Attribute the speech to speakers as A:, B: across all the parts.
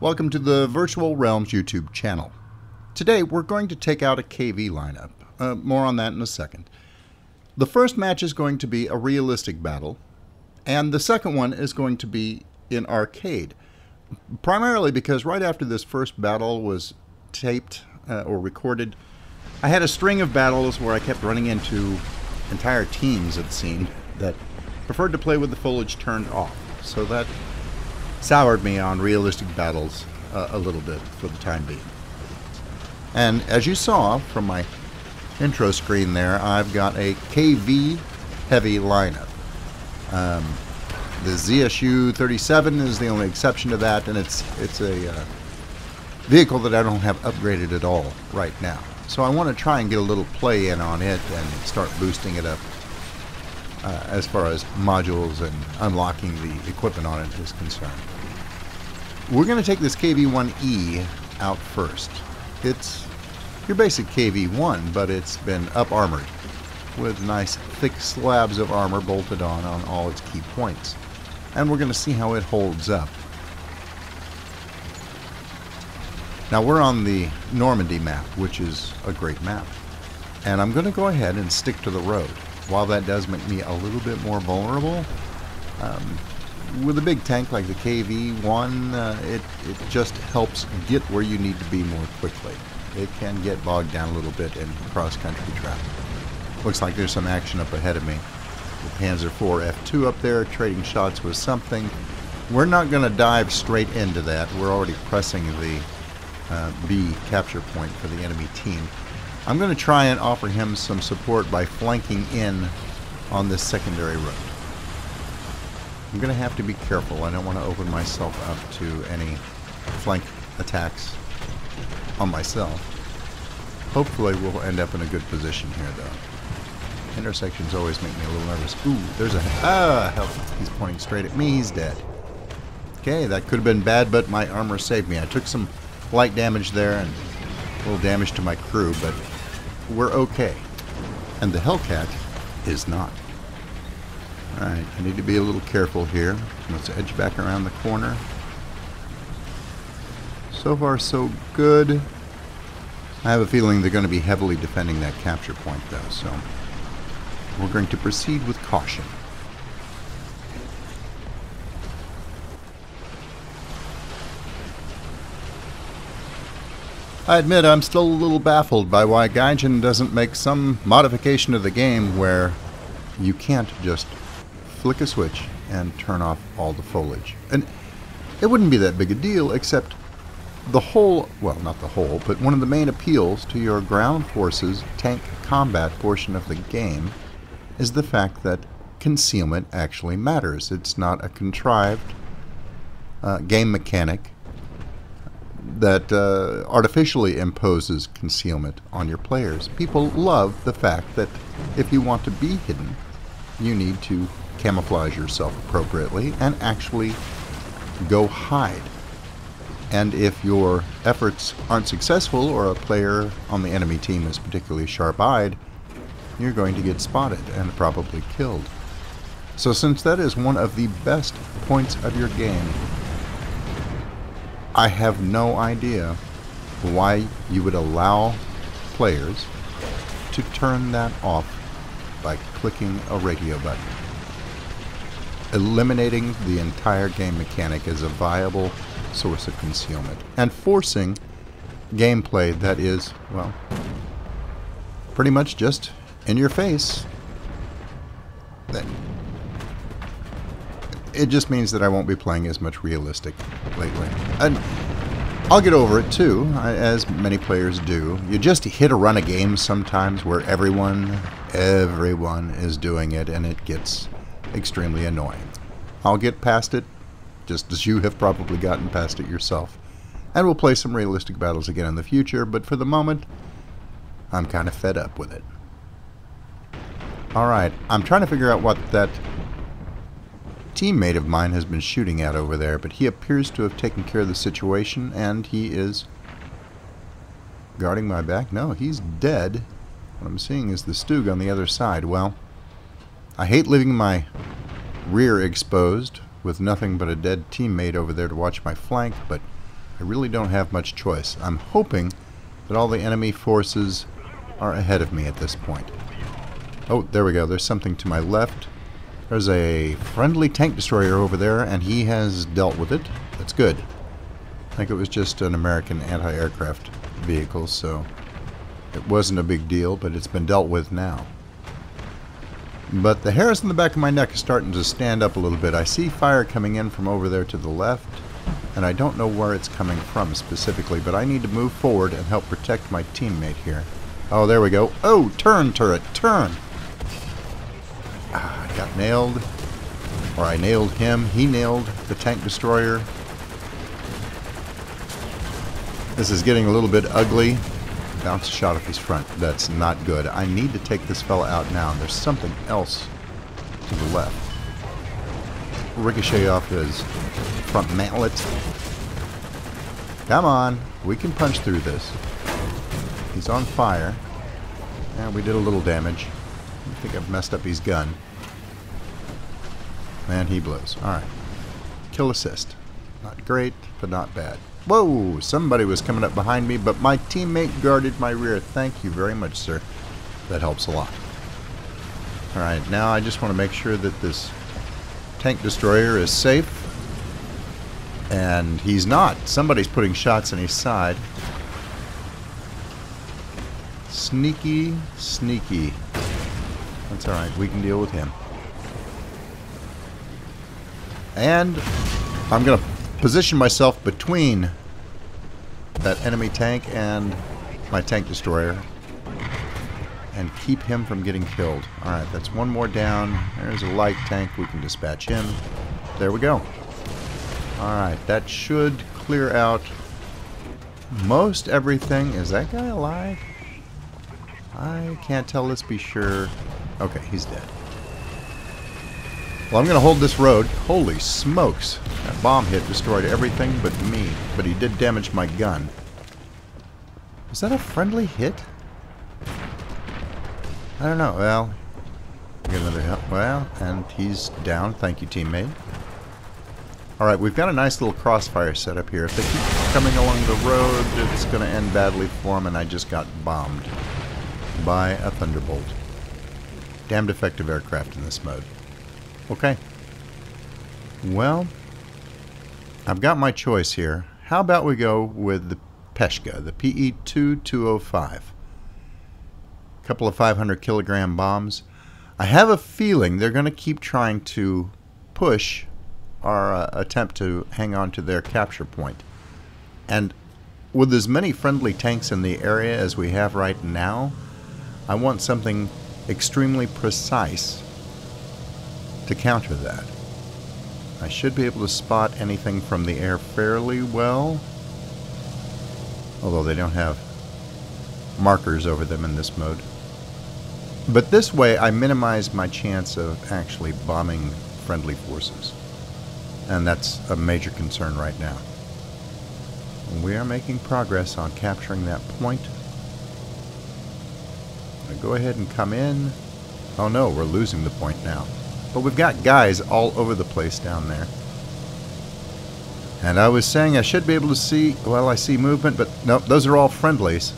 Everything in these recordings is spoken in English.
A: Welcome to the Virtual Realms YouTube channel. Today we're going to take out a KV lineup. More on that in a second. The first match is going to be a realistic battle, and the second one is going to be in arcade. Primarily because right after this first battle was taped or recorded, I had a string of battles where I kept running into entire teams, it seemed, that preferred to play with the foliage turned off. So that soured me on realistic battles a little bit for the time being. And as you saw from my intro screen there, I've got a KV heavy lineup. The ZSU 37 is the only exception to that, and it's a vehicle that I don't have upgraded at all right now. So I want to try and get a little play in on it and start boosting it up as far as modules and unlocking the equipment on it is concerned. We're going to take this KV-1E out first. It's your basic KV-1, but it's been up-armored with nice thick slabs of armor bolted on all its key points. And we're going to see how it holds up. Now we're on the Normandy map, which is a great map. And I'm going to go ahead and stick to the road. While that does make me a little bit more vulnerable, with a big tank like the KV-1, it just helps get where you need to be more quickly. It can get bogged down a little bit in cross-country traffic. Looks like there's some action up ahead of me. The Panzer IV F2 up there trading shots with something. We're not going to dive straight into that. We're already pressing the B capture point for the enemy team. I'm going to try and offer him some support by flanking in on this secondary road. I'm going to have to be careful. I don't want to open myself up to any flank attacks on myself. Hopefully we'll end up in a good position here, though. Intersections always make me a little nervous. Ooh, there's a... help. He's pointing straight at me. He's dead. Okay, that could have been bad, but my armor saved me. I took some light damage there and a little damage to my crew, but we're okay. And the Hellcat is not. Alright, I need to be a little careful here. Let's edge back around the corner. So far, so good. I have a feeling they're going to be heavily defending that capture point, though, so we're going to proceed with caution. I admit I'm still a little baffled by why Gaijin doesn't make some modification of the game where you can't just flick a switch and turn off all the foliage. And it wouldn't be that big a deal, except the whole, well, not the whole, but one of the main appeals to your ground forces tank combat portion of the game is the fact that concealment actually matters. It's not a contrived game mechanic that artificially imposes concealment on your players. People love the fact that if you want to be hidden, you need to camouflage yourself appropriately and actually go hide. And if your efforts aren't successful or a player on the enemy team is particularly sharp-eyed, you're going to get spotted and probably killed. So since that is one of the best points of your game, I have no idea why you would allow players to turn that off by clicking a radio button. Eliminating the entire game mechanic is a viable source of concealment and forcing gameplay that is, well, pretty much just in your face. It just means that I won't be playing as much realistic lately. And I'll get over it too, as many players do. You just hit a run of games sometimes where everyone is doing it, and it gets extremely annoying. I'll get past it, just as you have probably gotten past it yourself. And we'll play some realistic battles again in the future, but for the moment, I'm kind of fed up with it. Alright, I'm trying to figure out what that teammate of mine has been shooting at over there, but he appears to have taken care of the situation, and he is guarding my back. No, he's dead. What I'm seeing is the Stug on the other side. Well, I hate leaving my rear exposed with nothing but a dead teammate over there to watch my flank, but I really don't have much choice. I'm hoping that all the enemy forces are ahead of me at this point. Oh, there we go. There's something to my left. There's a friendly tank destroyer over there, and he has dealt with it. That's good. I think it was just an American anti-aircraft vehicle, so it wasn't a big deal, but it's been dealt with now. But the hairs on the back of my neck are starting to stand up a little bit. I see fire coming in from over there to the left, and I don't know where it's coming from specifically, but I need to move forward and help protect my teammate here. Oh, there we go. Oh, turn, turret, turn! I got nailed. Or I nailed him. He nailed the tank destroyer. This is getting a little bit ugly. Bounce a shot off his front. That's not good. I need to take this fella out now. There's something else to the left. Ricochet off his front mantlet. Come on. We can punch through this. He's on fire. And we did a little damage. I think I've messed up his gun. And he blows. Alright. Kill assist. Not great, but not bad. Whoa! Somebody was coming up behind me, but my teammate guarded my rear. Thank you very much, sir. That helps a lot. Alright, now I just want to make sure that this tank destroyer is safe. And he's not. Somebody's putting shots on his side. Sneaky, sneaky. That's alright, we can deal with him. And I'm going to position myself between that enemy tank and my tank destroyer and keep him from getting killed. Alright, that's one more down. There's a light tank. We can dispatch him. There we go. Alright, that should clear out most everything. Is that guy alive? I can't tell. Let's be sure. Okay, he's dead. Well, I'm going to hold this road. Holy smokes. That bomb hit destroyed everything but me. But he did damage my gun. Was that a friendly hit? I don't know. Well, get another hit. Well, and he's down. Thank you, teammate. Alright, we've got a nice little crossfire set up here. If they keep coming along the road, it's going to end badly for them, and I just got bombed by a thunderbolt. Damned effective aircraft in this mode. Okay. Well, I've got my choice here. How about we go with the Peshka, the PE-2205. A couple of 500 kilogram bombs. I have a feeling they're going to keep trying to push our attempt to hang on to their capture point. And with as many friendly tanks in the area as we have right now, I want something extremely precise to counter that. I should be able to spot anything from the air fairly well, although they don't have markers over them in this mode. But this way I minimize my chance of actually bombing friendly forces, and that's a major concern right now. We are making progress on capturing that point. I'll go ahead and come in. Oh no, we're losing the point now. But we've got guys all over the place down there. And I was saying I should be able to see, well, I see movement, but nope, those are all friendlies.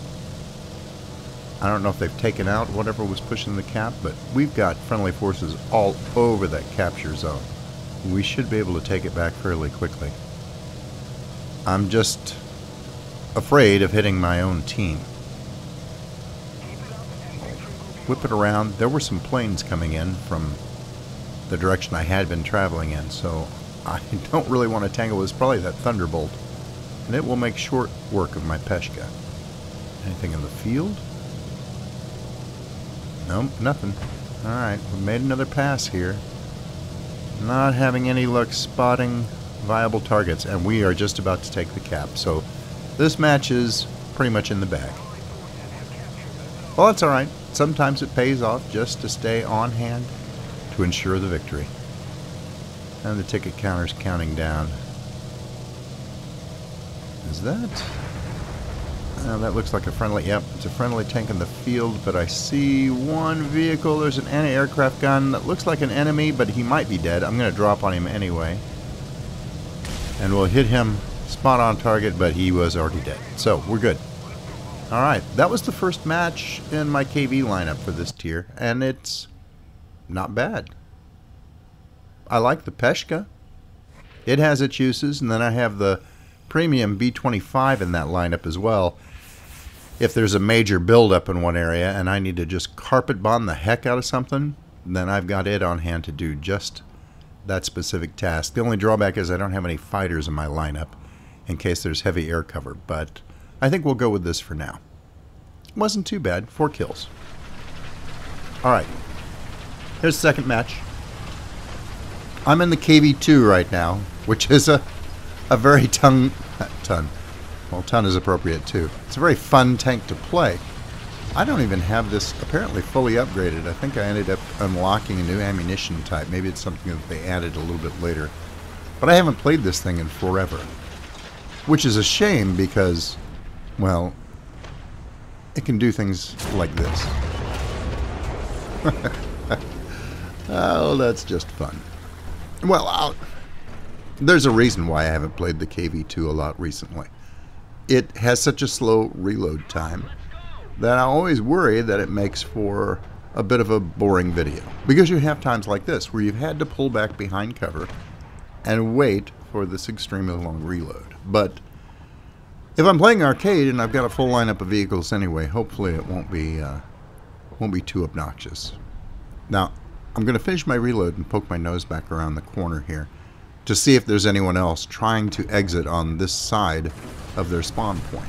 A: I don't know if they've taken out whatever was pushing the cap, but we've got friendly forces all over that capture zone. We should be able to take it back fairly quickly. I'm just afraid of hitting my own team. Whip it around. There were some planes coming in from the direction I had been traveling in, so I don't really want to tangle. It's probably that thunderbolt, and it will make short work of my Peshka. Anything in the field? Nope, nothing. Alright, we made another pass here. Not having any luck spotting viable targets, and we are just about to take the cap, so this match is pretty much in the bag. Well, that's alright. Sometimes it pays off just to stay on hand to ensure the victory. And the ticket counter's counting down. Is that? That looks like a friendly, yep, it's a friendly tank in the field, but I see one vehicle. There's an anti-aircraft gun that looks like an enemy, but he might be dead. I'm going to drop on him anyway. And we'll hit him spot on target, but he was already dead. So we're good. All right, that was the first match in my KV lineup for this tier, and it's not bad. I like the Peshka. It has its uses, and then I have the premium B25 in that lineup as well. If there's a major buildup in one area and I need to just carpet bomb the heck out of something, then I've got it on hand to do just that specific task. The only drawback is I don't have any fighters in my lineup in case there's heavy air cover, but I think we'll go with this for now. It wasn't too bad. 4 kills. Alright. Here's the second match. I'm in the KV2 right now, which is a very ton. Well, ton is appropriate too. It's a very fun tank to play. I don't even have this apparently fully upgraded. I think I ended up unlocking a new ammunition type. Maybe it's something that they added a little bit later. But I haven't played this thing in forever. Which is a shame because, well, it can do things like this. Oh, that's just fun. Well, there's a reason why I haven't played the KV2 a lot recently. It has such a slow reload time that I always worry that it makes for a bit of a boring video. Because you have times like this where you've had to pull back behind cover and wait for this extremely long reload. But if I'm playing arcade and I've got a full lineup of vehicles anyway, hopefully it won't be too obnoxious. Now, I'm going to finish my reload and poke my nose back around the corner here to see if there's anyone else trying to exit on this side of their spawn point.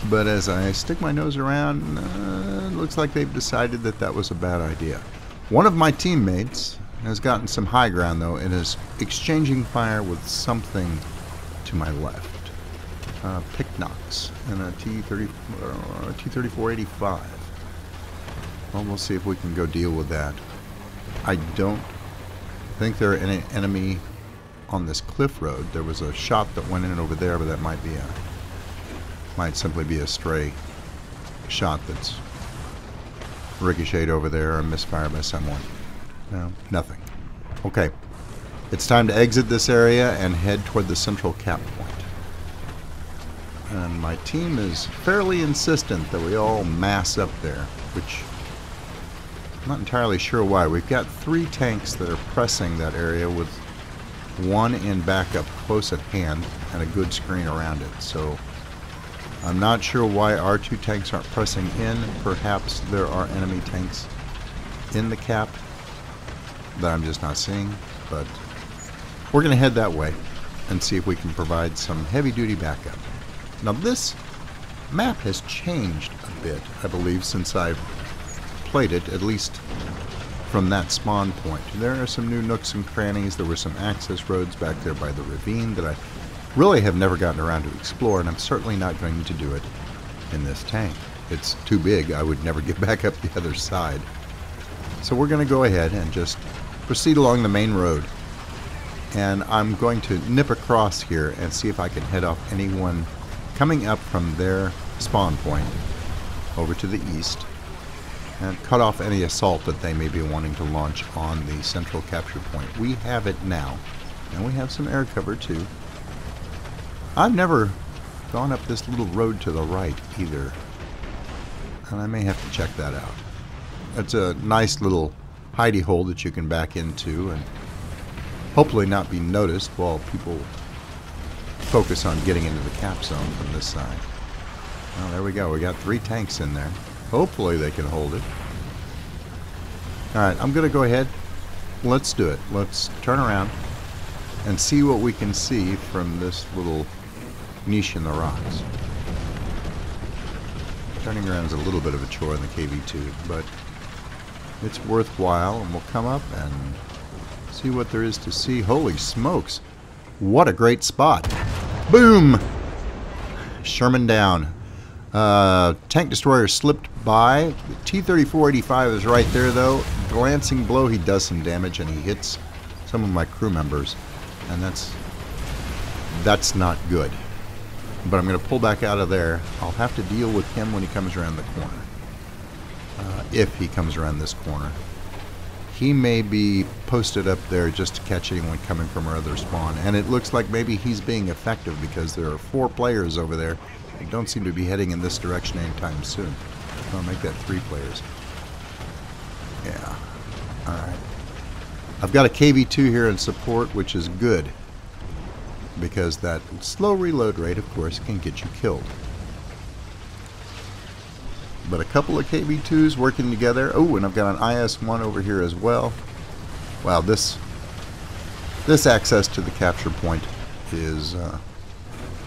A: But as I stick my nose around, it looks like they've decided that that was a bad idea. One of my teammates has gotten some high ground, though, and is exchanging fire with something to my left. Picknox and a T-3485. Well, we'll see if we can go deal with that. I don't think there are any enemy on this cliff road. There was a shot that went in over there, but that might simply be a stray shot that's ricocheted over there or misfired by someone. No, nothing. Okay, it's time to exit this area and head toward the central cap point. And my team is fairly insistent that we all mass up there, which I'm not entirely sure why. We've got 3 tanks that are pressing that area with one in backup close at hand and a good screen around it. So I'm not sure why our 2 tanks aren't pressing in. Perhaps there are enemy tanks in the cap that I'm just not seeing. But we're going to head that way and see if we can provide some heavy-duty backup. Now this map has changed a bit, I believe, since I've played it, at least from that spawn point. There are some new nooks and crannies. There were some access roads back there by the ravine that I really have never gotten around to explore, and I'm certainly not going to do it in this tank. It's too big. I would never get back up the other side. So we're going to go ahead and just proceed along the main road. And I'm going to nip across here and see if I can head off anyone coming up from their spawn point over to the east and cut off any assault that they may be wanting to launch on the central capture point. We have it now, and we have some air cover too. I've never gone up this little road to the right either, and I may have to check that out. It's a nice little hidey hole that you can back into and hopefully not be noticed while people focus on getting into the cap zone from this side. Well, there we go. We got 3 tanks in there. Hopefully they can hold it. Alright, I'm going to go ahead. Let's do it. Let's turn around and see what we can see from this little niche in the rocks. Turning around is a little bit of a chore in the KV2, but it's worthwhile, and we'll come up and see what there is to see. Holy smokes! What a great spot! Boom! Sherman down. Tank destroyer slipped by. The T-3485 is right there, though. Glancing blow, he does some damage, and he hits some of my crew members, and that's not good. But I'm going to pull back out of there. I'll have to deal with him when he comes around the corner. If he comes around this corner. He may be posted up there just to catch anyone coming from our other spawn. And it looks like maybe he's being effective because there are 4 players over there who don't seem to be heading in this direction anytime soon. I'll make that 3 players. Yeah. Alright. I've got a KV-2 here in support, which is good. Because that slow reload rate, of course, can get you killed. But a couple of KV-2s working together. Oh, and I've got an IS-1 over here as well. Wow, this access to the capture point is,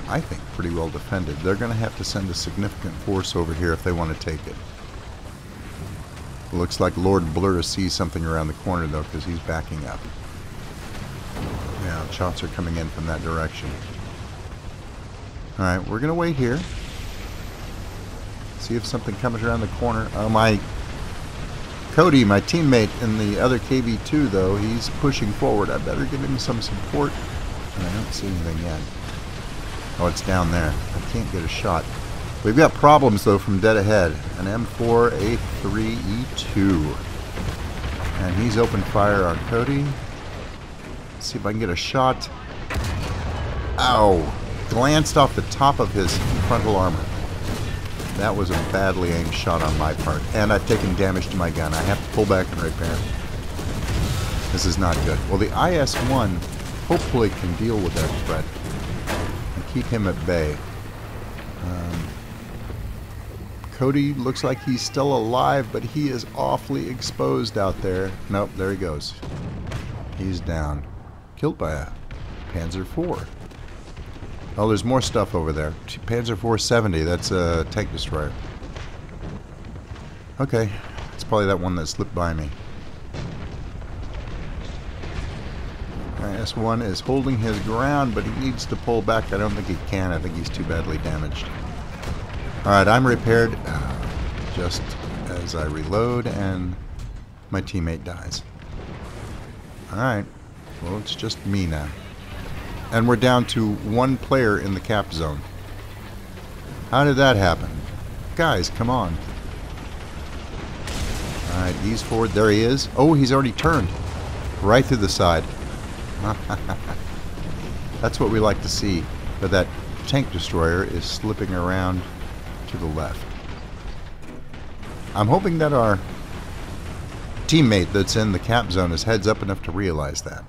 A: I think, pretty well defended. They're going to have to send a significant force over here if they want to take it. Looks like Lord Blur sees something around the corner, though, because he's backing up. Now, shots are coming in from that direction. Alright, we're going to wait here. See if something comes around the corner. Oh, my Cody, my teammate in the other KV-2, though, he's pushing forward. I better give him some support. And I don't see anything yet. Oh, it's down there. I can't get a shot. We've got problems, though, from dead ahead. An M4A3E2. And he's opened fire on Cody. Let's see if I can get a shot. Ow! Glanced off the top of his frontal armor. That was a badly aimed shot on my part. And I've taken damage to my gun. I have to pull back and repair. This is not good. Well, the IS-1 hopefully can deal with that threat and keep him at bay. Cody looks like he's still alive, but he is awfully exposed out there. Nope, there he goes. He's down. Killed by a Panzer IV. Oh, there's more stuff over there. Panzer 470, that's a tank destroyer. Okay, it's probably that one that slipped by me. IS-1 is holding his ground, but he needs to pull back. I don't think he can. I think he's too badly damaged. Alright, I'm repaired just as I reload, and my teammate dies. Alright, well, it's just me now. And we're down to 1 player in the cap zone. How did that happen? Guys, come on. Alright, he's forward. There he is. Oh, he's already turned. Right through the side. That's what we like to see. But that tank destroyer is slipping around to the left. I'm hoping that our teammate that's in the cap zone is heads up enough to realize that.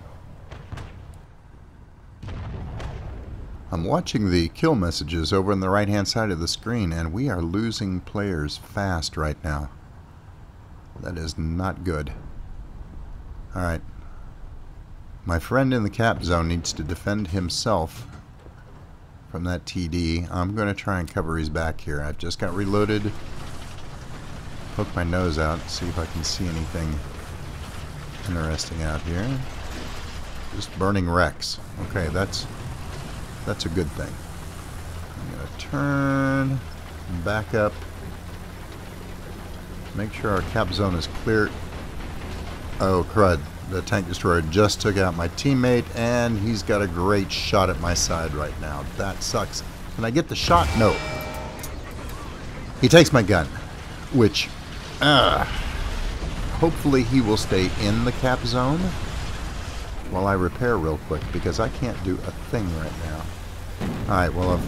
A: I'm watching the kill messages over on the right hand side of the screen, and we are losing players fast right now. That is not good. Alright. My friend in the cap zone needs to defend himself from that TD. I'm going to try and cover his back here. I've just got reloaded. Poke my nose out, see if I can see anything interesting out here. Just burning wrecks. Okay, that's a good thing. I'm going to turn, back up, make sure our cap zone is clear. Oh, crud. The tank destroyer just took out my teammate, and he's got a great shot at my side right now. That sucks. Can I get the shot? No. He takes my gun, which, hopefully he will stay in the cap zone while I repair real quick, because I can't do a thing right now. Alright, well, I've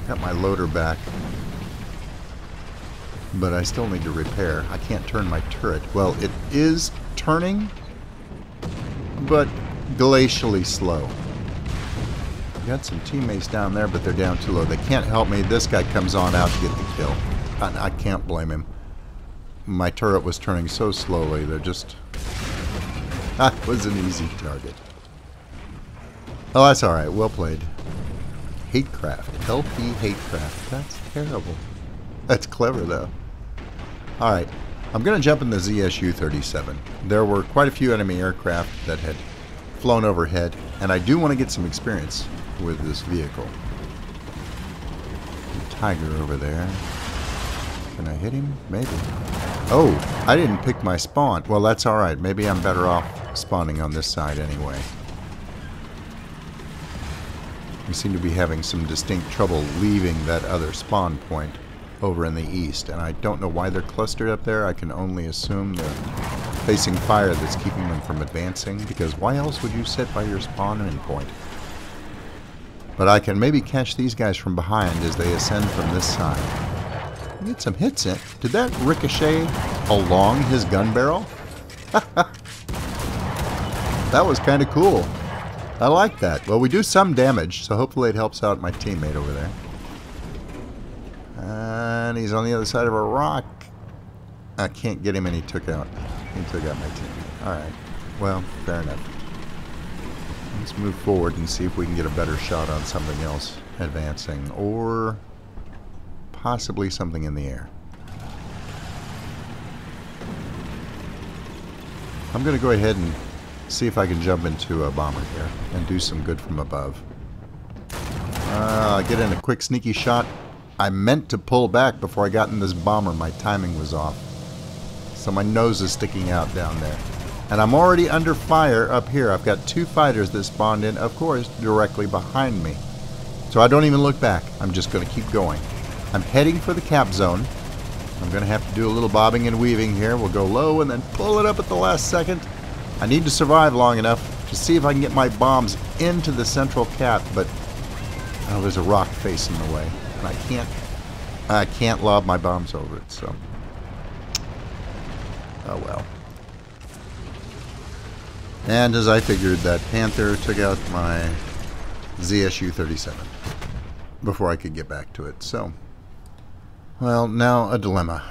A: got my loader back, but I still need to repair. I can't turn my turret. Well, it is turning, but glacially slow. Got some teammates down there, but they're down too low. They can't help me. This guy comes on out to get the kill. I can't blame him. My turret was turning so slowly. They're just... That was an easy target. Oh, that's alright. Well played. Hatecraft. LP Hatecraft. That's terrible. That's clever, though. Alright. I'm going to jump in the ZSU-37. There were quite a few enemy aircraft that had flown overhead, and I do want to get some experience with this vehicle. Tiger over there. Can I hit him? Maybe. Oh, I didn't pick my spawn. Well, that's alright. Maybe I'm better off spawning on this side anyway. We seem to be having some distinct trouble leaving that other spawn point over in the east, and I don't know why they're clustered up there. I can only assume they're facing fire that's keeping them from advancing, because why else would you sit by your spawn-in point? But I can maybe catch these guys from behind as they ascend from this side. Get some hits in. Did that ricochet along his gun barrel? That was kind of cool. I like that. Well, we do some damage, so hopefully it helps out my teammate over there. And he's on the other side of a rock. I can't get him, and he took out my teammate. Alright. Well, fair enough. Let's move forward and see if we can get a better shot on something else advancing, or possibly something in the air. I'm going to go ahead and see if I can jump into a bomber here and do some good from above. Get in a quick sneaky shot. I meant to pull back before I got in this bomber. My timing was off. So my nose is sticking out down there. And I'm already under fire up here. I've got two fighters that spawned in, of course, directly behind me. So I don't even look back. I'm just going to keep going. I'm heading for the cap zone. I'm going to have to do a little bobbing and weaving here. We'll go low and then pull it up at the last second. I need to survive long enough to see if I can get my bombs into the central cap, but oh, there's a rock facing the way, and I can't lob my bombs over it, so oh well. And as I figured, that Panther took out my ZSU-37 before I could get back to it, so well, now a dilemma.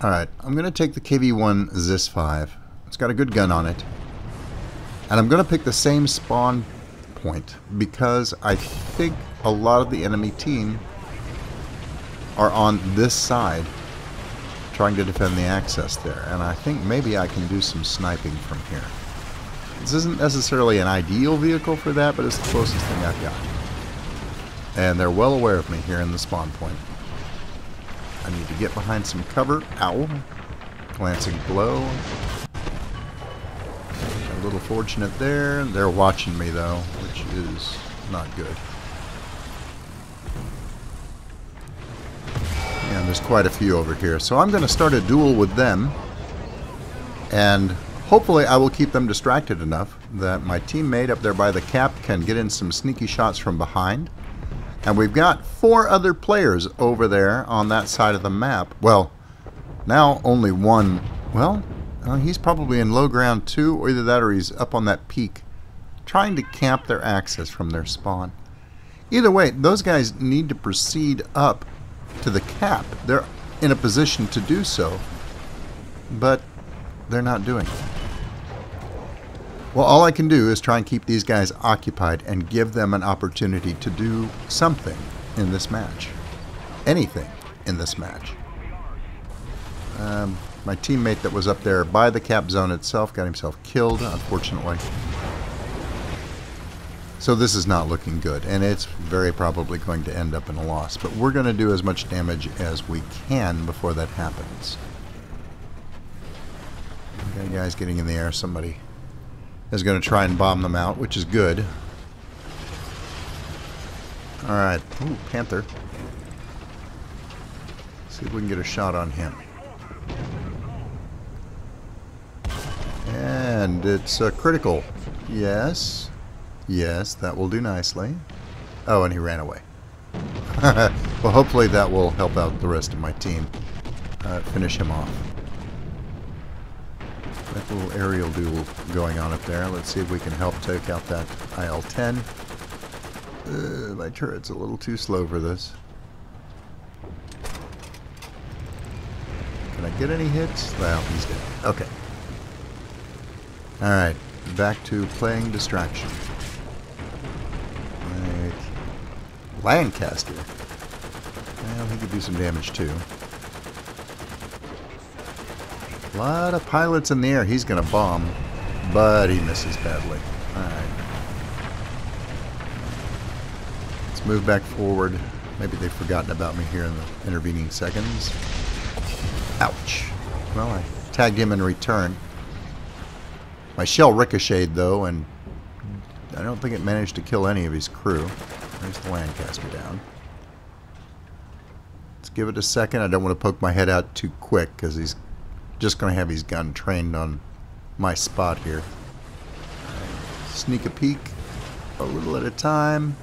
A: Alright, I'm going to take the KV-1 ZIS-5. It's got a good gun on it. And I'm going to pick the same spawn point because I think a lot of the enemy team are on this side trying to defend the access there. And I think maybe I can do some sniping from here. This isn't necessarily an ideal vehicle for that, but it's the closest thing I've got. And they're well aware of me here in the spawn point. I need to get behind some cover. Ow. Glancing blow. A little fortunate there. They're watching me though, which is not good. And there's quite a few over here. So I'm going to start a duel with them. And hopefully I will keep them distracted enough that my teammate up there by the cap can get in some sneaky shots from behind. And we've got 4 other players over there on that side of the map. Well, now only one. Well, he's probably in low ground too, or either that or he's up on that peak trying to camp their access from their spawn. Either way, those guys need to proceed up to the cap. They're in a position to do so, but they're not doing it. Well, all I can do is try and keep these guys occupied and give them an opportunity to do something in this match. Anything in this match. My teammate that was up there by the cap zone itself got himself killed, unfortunately. So this is not looking good, and it's very probably going to end up in a loss. But we're going to do as much damage as we can before that happens. Okay, guys getting in the air. Somebody is going to try and bomb them out, which is good. Alright. Ooh, Panther. See if we can get a shot on him. And it's critical. Yes. Yes, that will do nicely. Oh, and he ran away. Well, hopefully that will help out the rest of my team. Finish him off. That little aerial duel going on up there. Let's see if we can help take out that IL-10. My turret's a little too slow for this. Can I get any hits? Well, he's dead. Okay. Alright, back to playing distraction. Right. Lancaster. Well, he could do some damage too. A lot of pilots in the air. He's going to bomb, but he misses badly. Alright. Let's move back forward. Maybe they've forgotten about me here in the intervening seconds. Ouch. Well, I tagged him in return. My shell ricocheted, though, and I don't think it managed to kill any of his crew. There's the Lancaster down. Let's give it a second. I don't want to poke my head out too quick, because he's just going to have his gun trained on my spot here. Sneak a peek a little at a time.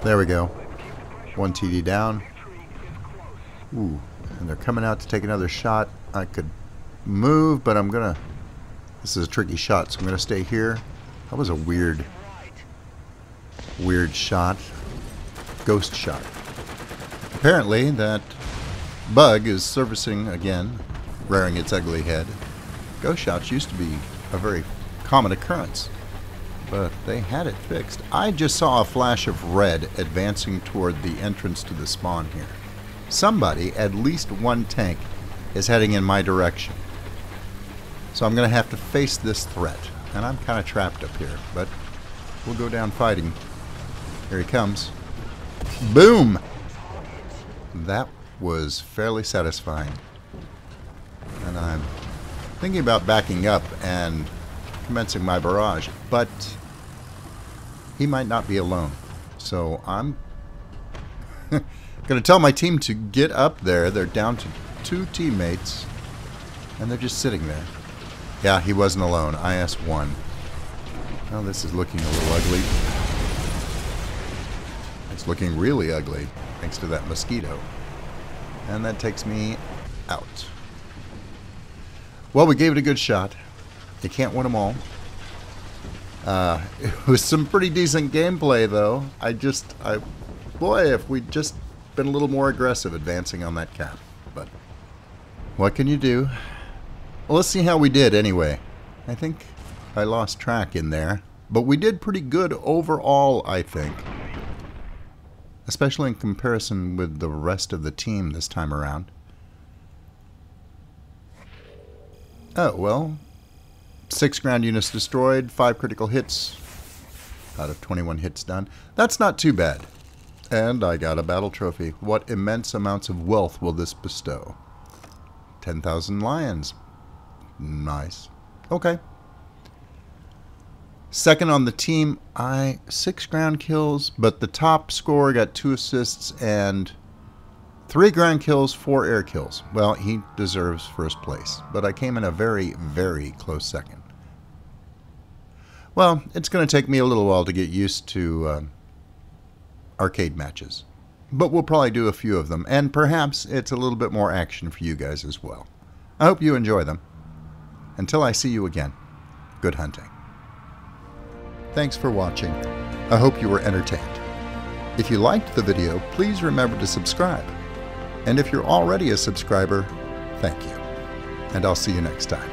A: There we go. One TD down. Ooh, and they're coming out to take another shot. I could move, but I'm gonna... This is a tricky shot, so I'm gonna stay here. That was a weird shot. Ghost shot. Apparently, that bug is surfacing again, rearing its ugly head. Ghost shots used to be a very common occurrence, but they had it fixed. I just saw a flash of red advancing toward the entrance to the spawn here. Somebody, at least one tank, is heading in my direction. So I'm going to have to face this threat. And I'm kind of trapped up here, but we'll go down fighting. Here he comes. Boom! That was fairly satisfying. And I'm thinking about backing up and commencing my barrage, but he might not be alone. So I'm going to tell my team to get up there. They're down to 2 teammates, and they're just sitting there. Yeah, he wasn't alone. IS-1. Well, this is looking a little ugly. It's looking really ugly, thanks to that mosquito. And that takes me out. Well, we gave it a good shot. You can't win them all. It was some pretty decent gameplay, though. Boy, if we'd just been a little more aggressive advancing on that cap. But what can you do? Well, let's see how we did anyway. I think I lost track in there. But we did pretty good overall, I think. Especially in comparison with the rest of the team this time around. Oh, well. 6 ground units destroyed, 5 critical hits out of 21 hits done. That's not too bad. And I got a battle trophy. What immense amounts of wealth will this bestow? 10,000 lions. Nice. Okay. Second on the team, 6 ground kills, but the top scorer got 2 assists and 3 ground kills, 4 air kills. Well, he deserves first place, but I came in a very, very close second. Well, it's going to take me a little while to get used to arcade matches, but we'll probably do a few of them, and perhaps it's a little bit more action for you guys as well. I hope you enjoy them. Until I see you again, good hunting. Thanks for watching. I hope you were entertained. If you liked the video, please remember to subscribe. And if you're already a subscriber, thank you. And I'll see you next time.